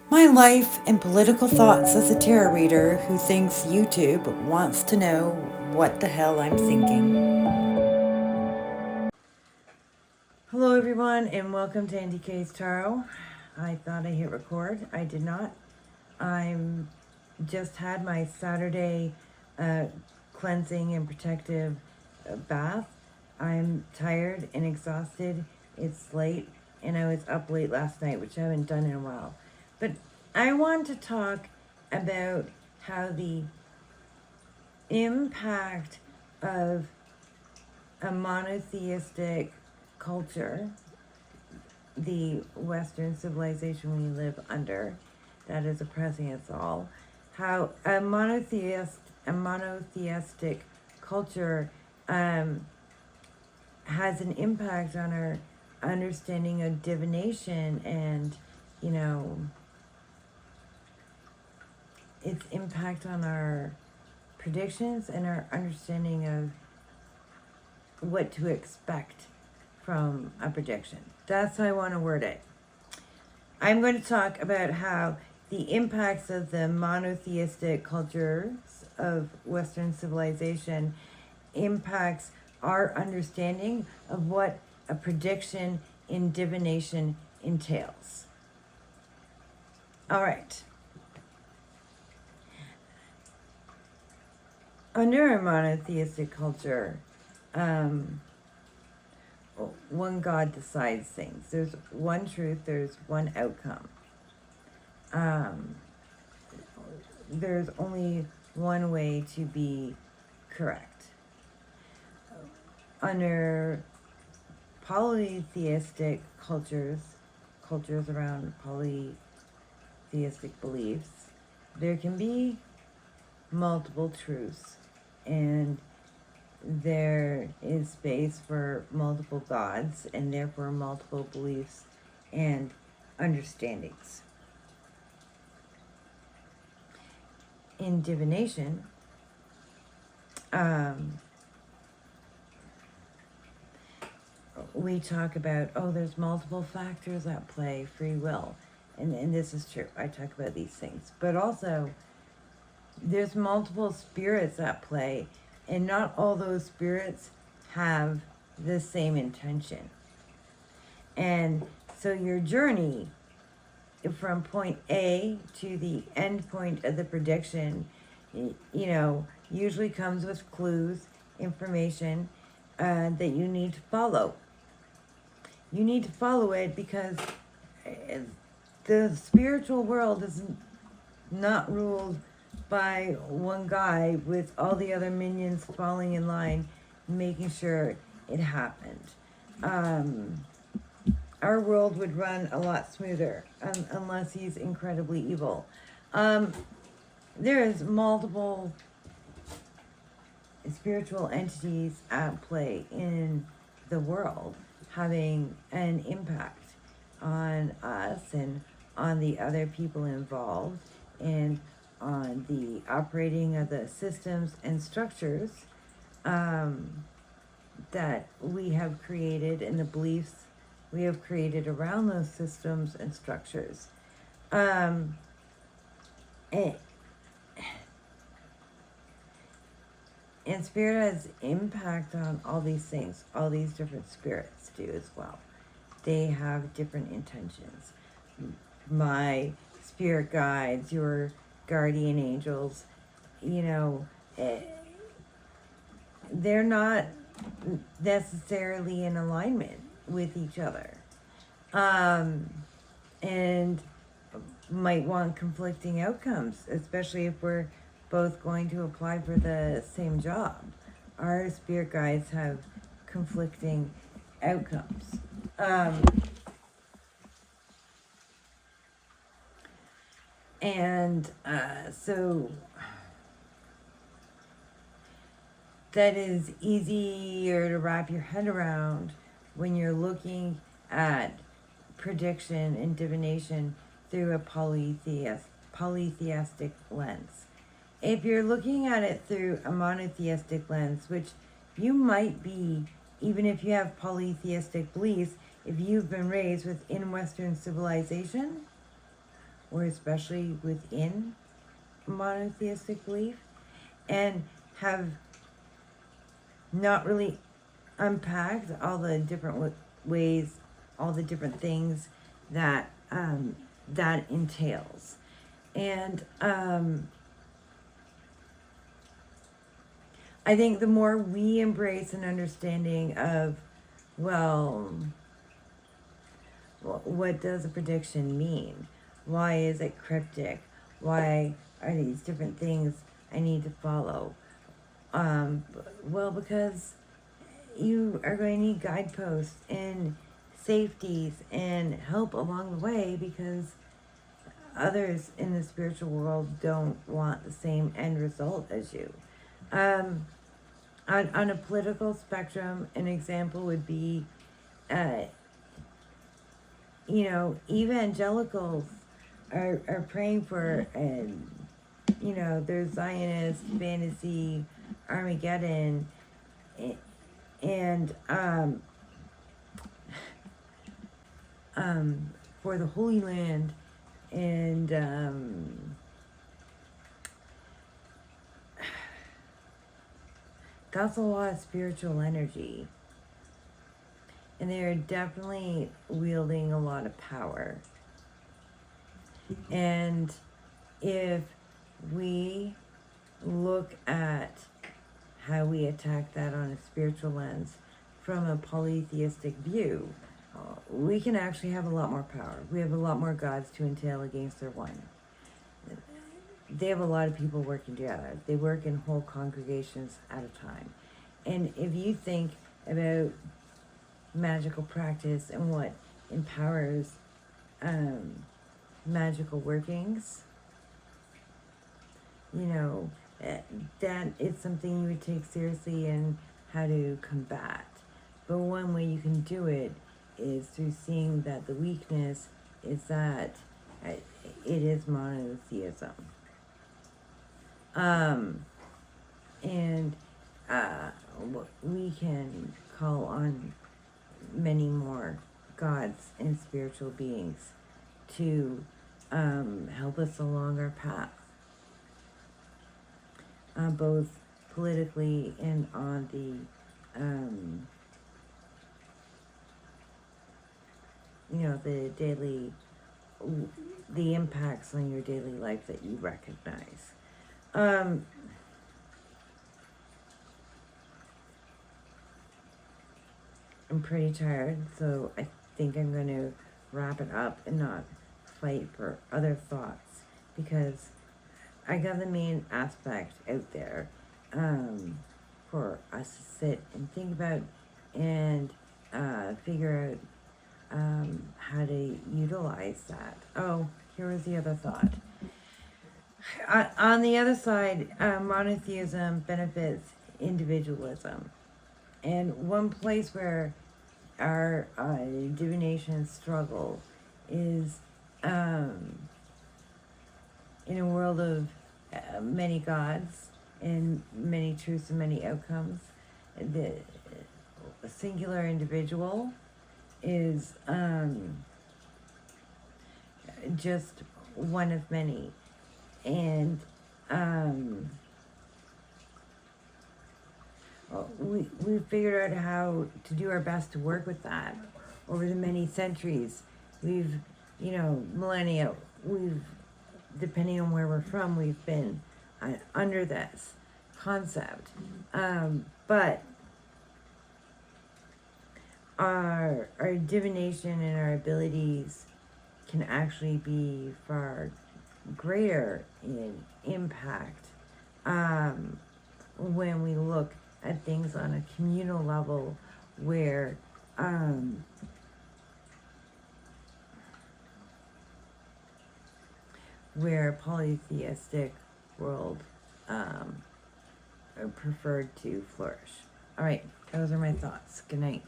My life and political thoughts as a tarot reader who thinks YouTube wants to know what the hell I'm thinking. Hello, everyone, and welcome to NDK's Tarot. I thought I hit record. I did not. I'm just had my Saturday cleansing and protective bath. I'm tired and exhausted. It's late, and I was up late last night, which I haven't done in a while. But I want to talk about how the impact of a monotheistic culture, the Western civilization we live under, that is oppressing us all, how a monotheistic culture has an impact on our understanding of divination and, its impact on our predictions and our understanding of what to expect from a prediction. That's how I want to word it. I'm going to talk about how the impacts of the monotheistic cultures of Western civilization impacts our understanding of what a prediction in divination entails. All right. Under a monotheistic culture, one God decides things. There's one truth, there's one outcome. There's only one way to be correct. Under polytheistic cultures around polytheistic beliefs, there can be multiple truths, and there is space for multiple gods and therefore multiple beliefs and understandings. In divination, we talk about, there's multiple factors at play, free will. And this is true. I talk about these things. But also, there's multiple spirits at play, and not all those spirits have the same intention. And so your journey from point A to the end point of the prediction, usually comes with clues, information that you need to follow. You need to follow it because the spiritual world is not ruled by one guy with all the other minions falling in line, making sure it happened. Our world would run a lot smoother unless he's incredibly evil. There is multiple spiritual entities at play in the world having an impact on us and on the other people involved and on the operating of the systems and structures that we have created and the beliefs we have created around those systems and structures. And spirit has impact on all these things. All these different spirits do as well. They have different intentions. My spirit guides, your guardian angels, they're not necessarily in alignment with each other. And might want conflicting outcomes, especially if we're both going to apply for the same job. Our spirit guides have conflicting outcomes. So that is easier to wrap your head around when you're looking at prediction and divination through a polytheistic lens. If you're looking at it through a monotheistic lens, which you might be, even if you have polytheistic beliefs, if you've been raised within Western civilization, or especially within monotheistic belief, and have not really unpacked all the different ways, all the different things that that entails. And I think the more we embrace an understanding of, well, what does a prediction mean? Why is it cryptic? Why are these different things I need to follow? Well, because you are going to need guideposts and safeties and help along the way, because others in the spiritual world don't want the same end result as you. On a political spectrum, an example would be, evangelicals are praying for, their Zionist fantasy Armageddon, and for the Holy Land, and that's a lot of spiritual energy, and they're definitely wielding a lot of power. And if we look at how we attack that on a spiritual lens from a polytheistic view, we can actually have a lot more power. We have a lot more gods to entail against their one. They have a lot of people working together. They work in whole congregations at a time. And if you think about magical practice and what empowers magical workings, that is something you would take seriously and how to combat. But one way you can do it is through seeing that the weakness is that it is monotheism. And we can call on many more gods and spiritual beings to help us along our path, both politically and on the impacts on your daily life that you recognize. I'm pretty tired, so I think I'm going to wrap it up and not fight for other thoughts, because I got the main aspect out there for us to sit and think about and figure out how to utilize that. Oh, here was the other thought. On the other side, monotheism benefits individualism. And one place where our divination struggle is in a world of many gods and many truths and many outcomes. The singular individual is just one of many. And we figured out how to do our best to work with that over the many centuries. We've, millennia, depending on where we're from, we've been under this concept. But our divination and our abilities can actually be far greater in impact when we look at things on a communal level, where polytheistic world are preferred to flourish. All right, those are my thoughts. Good night.